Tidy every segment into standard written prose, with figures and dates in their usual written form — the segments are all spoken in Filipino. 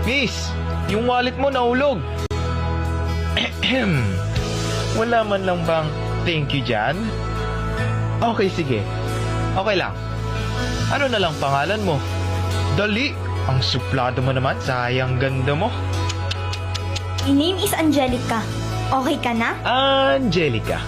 Miss, yung wallet mo nahulog. Wala man lang bang thank you dyan? Okay, sige. Okay lang. Ano na lang pangalan mo? Dali! Ang suplado mo naman, sayang ganda mo. My name is Angelica. Okay ka na? Angelica.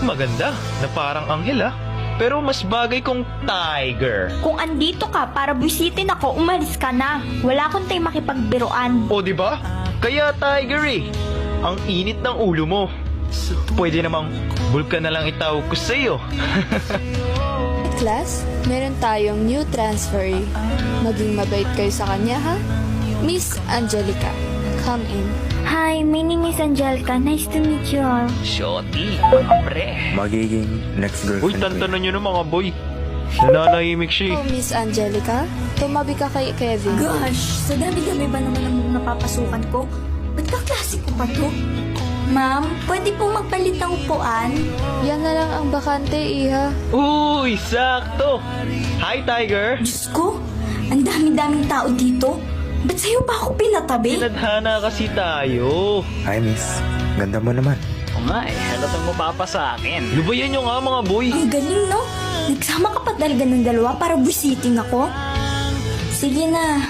Maganda, na parang anghel ah. Pero mas bagay kong tiger. Kung andito ka para busitin ako, umalis ka na. Wala akong tayo makipagbiruan. O di ba? Kaya tiger eh. Ang init ng ulo mo. Pwede namang bulkan na lang itawag ko sa'yo. Class, meron tayong new transferee. Maging mabait kayo sa kanya, ha? Miss Angelica, come in. Hi, my name is Angelica. Nice to meet you all. Shorty, mga pre. Magiging next Uy, girlfriend ko tantanan nyo na mga boy. Nananahimik siya Oh, Miss Angelica, tumabi ka kay Kevin. Gosh, sa dami-dami ba naman ang napapasukan ko? Ba't kaklase ko pa to? Ma'am, pwede po magpalit ng upuan? Yan na lang ang bakante, iha. Uy, sakto. Hi, Tiger. Diyos ko, ang dami-daming tao dito. Ba't sa'yo pa ako pinatabi? Pinadhana kasi tayo. Hi, miss. Ganda mo naman. O nga eh, halatang mapapa sa akin. Lubayan nyo nga mga boy. Ang galing, no? Nagsama ka pa talaga ng dalawa para busitin ako? Sige na,